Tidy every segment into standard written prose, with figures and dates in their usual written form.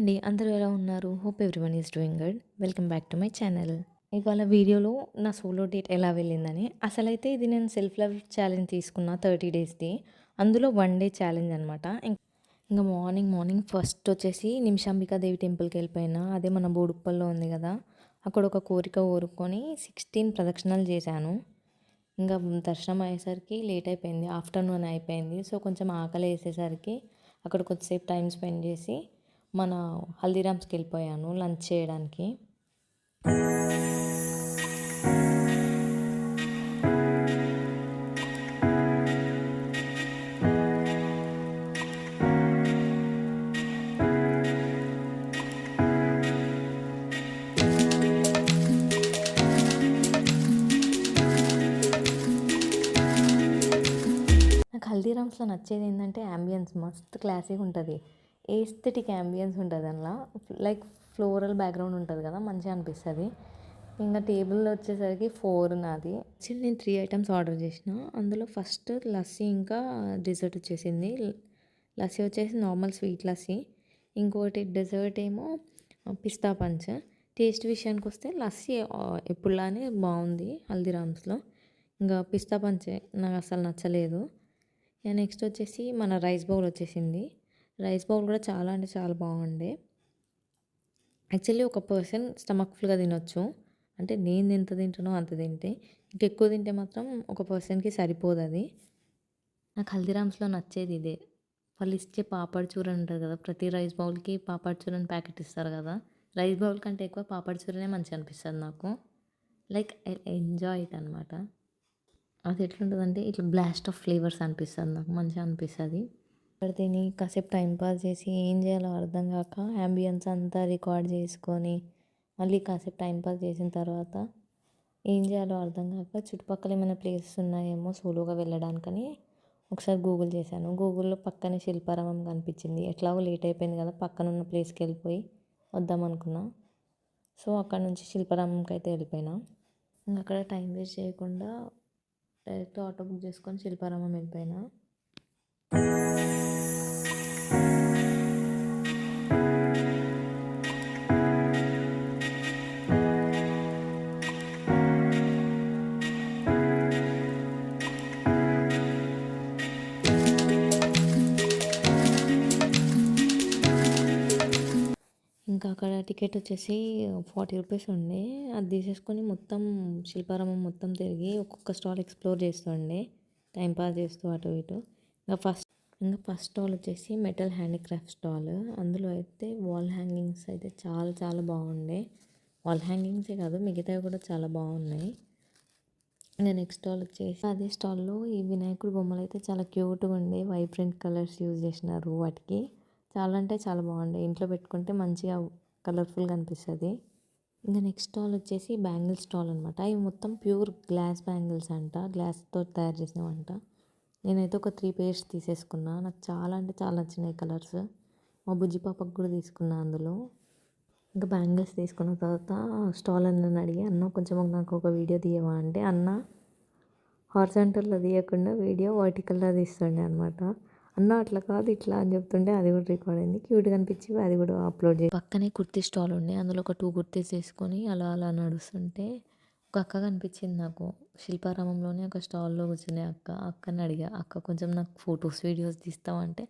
అండి. అందరూ ఎలా ఉన్నారు? Hope everyone is doing good. Welcome back to my channel. ఇవాళ వీడియోలో నా సోలో డేట్ ఎలా వెళ్ళిందని, అసలైతే ఇది నేను సెల్ఫ్ లవ్ ఛాలెంజ్ తీసుకున్న 30 డేస్‌ది. అందులో 1 డే ఛాలెంజ్ అనమాట. ఇంక మార్నింగ్ ఫస్ట్ వచ్చేసి నిమిషాంబికా దేవి టెంపుల్‌కెళ్ళిపోయినా. అదే మన బోడుప్పల్లో ఉంది కదా! అక్కడ ఒక కోరిక కోరుకొని 16 ప్రదక్షిణాలు చేశాను. ఇంకా దర్శనం అయ్యేసరికి లేట్ అయిపోయింది. ఆఫ్టర్‌నూన్ అయిపోయింది. సో, కొంచెం ఆకలేసేసరికి అక్కడ కొద్దిసేపు టైం స్పెండ్ చేసి మన హల్దీరామ్స్‌కెళ్ళిపోయాను లంచ్ చేయడానికి. నాకు హల్దీరామ్స్‌లో నచ్చేది ఏంటంటే యాంబియన్స్ మస్త్ క్లాసీగా ఉంటుంది. ఏస్థెటిక్ యాంబియన్స్ ఉంటుంది అందులో. లైక్ ఫ్లోరల్ బ్యాక్‌గ్రౌండ్ ఉంటుంది కదా! మంచిగా అనిపిస్తది. ఇంకా టేబుల్ వచ్చేసరికి 4 నాది. యాక్చువల్లీ నేను 3 ఐటెమ్స్ ఆర్డర్ చేసిన. అందులో ఫస్ట్ లస్సీ ఇంకా డెజర్ట్ వచ్చేసింది. లస్సీ వచ్చేసి నార్మల్ స్వీట్ లస్సీ. ఇంకోటి డెజర్ట్ ఏమో పిస్తా పంచ్. టేస్ట్ విషయానికి వస్తే లస్సీ ఎప్పుడులానే బాగుంది హల్దీరామ్స్‌లో. ఇంకా పిస్తా పంచే నాకు అసలు నచ్చలేదు. ఇక నెక్స్ట్ వచ్చేసి మన రైస్ బౌల్ వచ్చేసింది. రైస్ బౌల్ కూడా చాలా అంటే చాలా బాగుండే. యాక్చువల్లీ ఒక పర్సన్ స్టమక్ ఫుల్‌గా తినొచ్చు. అంటే నేను ఎంత తింటానో అంత తింటే. ఇంకెక్కువ తింటే మాత్రం ఒక పర్సన్‌కి సరిపోదది. నాకు హల్దీరామ్స్‌లో నచ్చేది ఇదే. వాళ్ళు ఇచ్చే పాపడ్ చూరన్ ఉంటది కదా! ప్రతి రైస్ బౌల్‌కి పాపడ్ చూరన్ ప్యాకెట్ ఇస్తారు కదా! రైస్ బౌల్ కంటే ఎక్కువ పాపడ్ చూరనే మంచిగా అనిపిస్తది నాకు. లైక్ ఐ ఎంజాయ్ ఇట్ అనమాట. అది ఎట్లుంటదంటే ఇట్లా బ్లాస్ట్ ఆఫ్ ఫ్లేవర్స్ అనిపిస్తది నాకు. మంచిగా అనిపిస్తది. అక్కడ తిని కాసేపు టైం పాస్ చేసి ఏం చేయాలో అర్థం కాక యాంబియన్స్ అంతా రికార్డ్ చేసుకొని మళ్ళీ కాసేపు టైం పాస్ చేసిన తర్వాత ఏం చేయాలో అర్థం కాక చుట్టుపక్కల ఏమైనా ప్లేసెస్ ఉన్నాయేమో సోలోగా వెళ్ళడానికని ఒకసారి గూగుల్ చేశాను. గూగుల్‌లో పక్కనే శిల్పారామం కనిపించింది. ఎట్లాగో లేట్ అయిపోయింది కదా! పక్కనున్న ప్లేస్‌కి వెళ్ళిపోయి వద్దామనుకున్నా. సో, అక్కడ నుంచి శిల్పారామంకి అయితే వెళ్ళిపోయినా. ఇంక అక్కడ టైం వేస్ట్ చేయకుండా డైరెక్ట్ ఆటో బుక్ చేసుకొని శిల్పారామం వెళ్ళిపోయినా. ఇంకా అక్కడ టికెట్ వచ్చేసి 40 రూపీస్ ఉండే. అది తీసేసుకొని మొత్తం శిల్పారామం మొత్తం తిరిగి ఒక్కొక్క స్టాల్ ఎక్స్ప్లోర్ చేస్తుండే. టైం పాస్ చేస్తూ అటు ఇటు. ఇంకా ఫస్ట్ స్టాల్ వచ్చేసి మెటల్ హ్యాండీక్రాఫ్ట్ స్టాల్. అందులో అయితే వాల్ హ్యాంగింగ్స్ అయితే చాలా చాలా బాగుండే. వాల్ హ్యాంగింగ్సే కాదు మిగతావి కూడా చాలా బాగున్నాయి. ఇంకా నెక్స్ట్ స్టాల్ వచ్చేసి అదే స్టాల్లో ఈ వినాయకుడి బొమ్మలు అయితే చాలా క్యూట్గా ఉండే. వైబ్రెంట్ కలర్స్ యూజ్ చేసినారు వాటికి. చాలా అంటే చాలా బాగుండే. ఇంట్లో పెట్టుకుంటే మంచిగా కలర్ఫుల్గా అనిపిస్తుంది. ఇంకా నెక్స్ట్ స్టాల్ వచ్చేసి బ్యాంగిల్ స్టాల్ అనమాట. ఇవి మొత్తం ప్యూర్ గ్లాస్ బ్యాంగిల్స్ అంట. గ్లాస్తో తయారు చేసినవంట. నేనైతే ఒక 3 పేర్స్ తీసేసుకున్నా. నాకు చాలా అంటే చాలా నచ్చినాయి కలర్స్. మా బుజ్జి పాపకు కూడా తీసుకున్నా అందులో. ఇంకా బ్యాంగిల్స్ తీసుకున్న తర్వాత స్టాల్ అన్నని అడిగి అన్న కొంచెం నాకు ఒక వీడియో తీయవా అంటే అన్న హారిజాంటల్‌లో తీయకుండా వీడియో వర్టికల్‌లో తీస్తుండే అనమాట. అన్న అట్లా కాదు ఇట్లా అని చెప్తుంటే అది కూడా రికార్డ్ అయింది. క్యూట్‌గా అనిపించి అది కూడా అప్లోడ్ చేసి పక్కనే కుర్తీ స్టాల్ ఉండే. అందులో ఒక 2 కుర్తీస్ తీసుకొని అలా అలా నడుస్తుంటే ఒక అక్క కనిపించింది నాకు. శిల్పారామంలోనే ఒక స్టాల్‌లో కూర్చునే అక్క. అక్కని అడిగా అక్క కొంచెం నాకు ఫొటోస్ వీడియోస్ తీస్తావా అంటే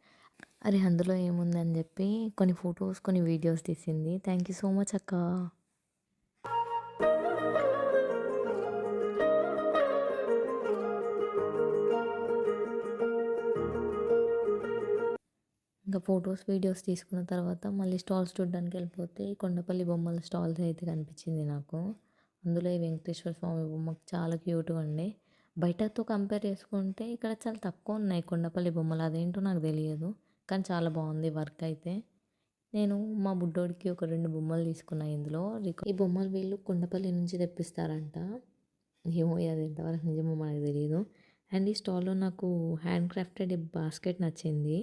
అరే అందులో ఏముందని చెప్పి కొన్ని ఫొటోస్ కొన్ని వీడియోస్ తీసింది. థ్యాంక్ యూ సో మచ్ అక్క. ఇంకా ఫొటోస్ వీడియోస్ తీసుకున్న తర్వాత మళ్ళీ స్టాల్స్ చూడడానికి వెళ్ళిపోతే కొండపల్లి బొమ్మల స్టాల్స్ అయితే కనిపించింది నాకు. అందులో ఈ వెంకటేశ్వర స్వామి బొమ్మ చాలా క్యూట్గా ఉండే. బయటతో కంపేర్ చేసుకుంటే ఇక్కడ చాలా తక్కువ ఉన్నాయి కొండపల్లి బొమ్మలు. అదేంటో నాకు తెలియదు కానీ చాలా బాగుంది వర్క్ అయితే. నేను మా బుడ్డోడికి ఒక 2 బొమ్మలు తీసుకున్నా ఇందులో. ఈ బొమ్మలు వీళ్ళు కొండపల్లి నుంచి తెప్పిస్తారంట. ఏమో అది ఎంతవరకు నిజమో మనకు తెలియదు. అండ్ ఈ స్టాల్లో నాకు హ్యాండ్ క్రాఫ్టెడ్ బాస్కెట్ నచ్చింది.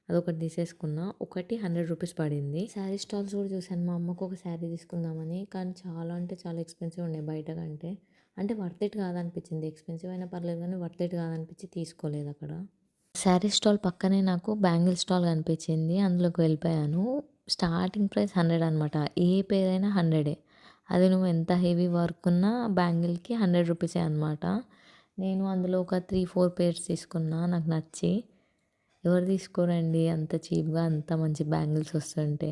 అదొకటి తీసేసుకున్నా. ఒకటి 100 రూపీస్ పడింది. శారీ స్టాల్స్ కూడా చూసాను. మా అమ్మకు ఒక శారీ తీసుకుందామని. కానీ చాలా అంటే చాలా ఎక్స్పెన్సివ్ ఉన్నాయి బయట కంటే. అంటే వర్త్ ఇట్ కాదనిపించింది. ఎక్స్పెన్సివ్ అయినా పర్లేదు కానీ వర్త్ ఇట్ కాదనిపించి తీసుకోలేదు అక్కడ. శారీ స్టాల్ పక్కనే నాకు బ్యాంగిల్ స్టాల్ కనిపించింది. అందులోకి వెళ్ళిపోయాను. స్టార్టింగ్ ప్రైస్ 100 అనమాట. ఏ పేర్ అయినా 100. అది నువ్వు ఎంత హెవీ వర్క్ ఉన్నా బ్యాంగిల్‌కి 100 రూపీసే అనమాట. నేను అందులో ఒక 3, 4 పేర్స్ తీసుకున్నా నాకు నచ్చి. ఎవరు తీసుకోరండి అంత చీప్‌గా అంత మంచి బ్యాంగిల్స్ వస్తుంటే.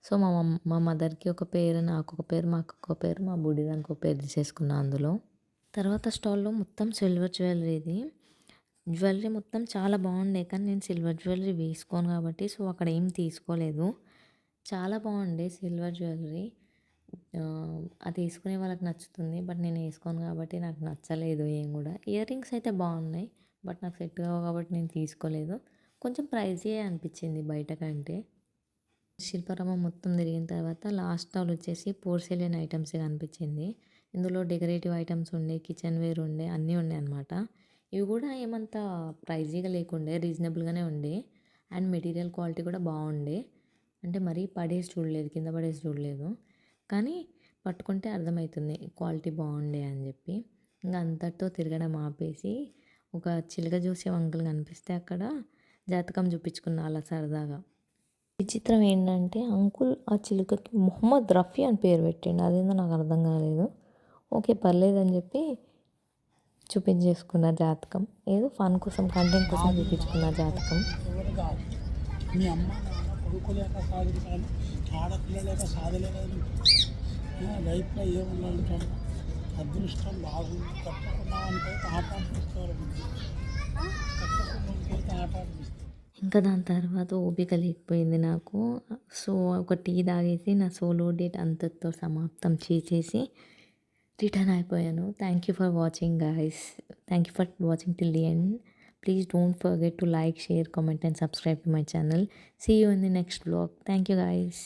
సో, మా మదర్‌కి ఒక పేర్, నాకొక పేర్, మా అక్కకొక పేర్, మా బుడ్డి దానికో పేర్ తీసేసుకున్నా అందులో. తర్వాత స్టాల్‌లో మొత్తం సిల్వర్ జ్యువెలరీది. జ్యువెలరీ మొత్తం చాలా బాగుండే, కానీ నేను సిల్వర్ జ్యువెలరీ వేసుకోను కాబట్టి సో, అక్కడ ఏం తీసుకోలేదు. చాలా బాగుండే సిల్వర్ జ్యువెలరీ. అది వేసుకునే వాళ్ళకి నచ్చుతుంది. బట్ నేను వేసుకోను కాబట్టి నాకు నచ్చలేదు ఏం కూడా. ఇయర్ రింగ్స్ అయితే బాగున్నాయి. బట్ నాకు సెట్ కావు కాబట్టి నేను తీసుకోలేదు. కొంచెం ప్రైజీయే అనిపించింది బయట కంటే. శిల్పారామం మొత్తం తిరిగిన తర్వాత లాస్ట్ స్టాల్ వచ్చేసి పోర్సిలిన్ ఐటమ్సే కనిపించింది. ఇందులో డెకరేటివ్ ఐటమ్స్ ఉండే, కిచెన్ వేర్ ఉండే, అన్నీ ఉండే అనమాట. ఇవి కూడా ఏమంత ప్రైజీగా లేకుండే, రీజనబుల్గానే ఉండే. అండ్ మెటీరియల్ క్వాలిటీ కూడా బాగుండే. అంటే మరీ పడేసి చూడలేదు, కింద పడేసి చూడలేదు. కానీ పట్టుకుంటే అర్థమవుతుంది క్వాలిటీ బాగుండే అని చెప్పి. ఇంకా అంతటితో తిరగడం ఆపేసి ఒక చిలక చూసే అంకుల్ కనిపిస్తే అక్కడ జాతకం చూపించుకున్నా అలా సరదాగా. విచిత్రం ఏంటంటే అంకుల్ ఆ చిలుకకి మొహమ్మద్ రఫీ అని పేరు పెట్టిండు. అదేందో నాకు అర్థం కాలేదు. ఓకే పర్లేదని చెప్పి చూపించేసుకున్న జాతకం. ఏదో ఫన్ కోసం, కంటెంట్ కోసం చూపించుకున్న జాతకం. ఎవరు కాదు. మీ అమ్మ నాన్న కొడుకు లేక సాధించాలి, ఆడపిల్ల లేక సాధలేదని లైఫ్లో ఏముందంటారు. అదృష్టం బాగుంది, కట్టుకున్నామంటే ఆట అనిపిస్తారు, కట్టుకున్నాకైతే ఆట అనిపిస్తారు. ఇంకా దాని తర్వాత ఓపిక లేకపోయింది నాకు. సో, ఒక టీ తాగేసి నా సోలో డేట్ అంతటితో సమాప్తం చేసేసి రిటర్న్ అయిపోయాను. Thank you for watching guys. Thank you for watching till the end. Please don't forget to like, share, comment and subscribe to my channel. See you in the next vlog. Thank you guys.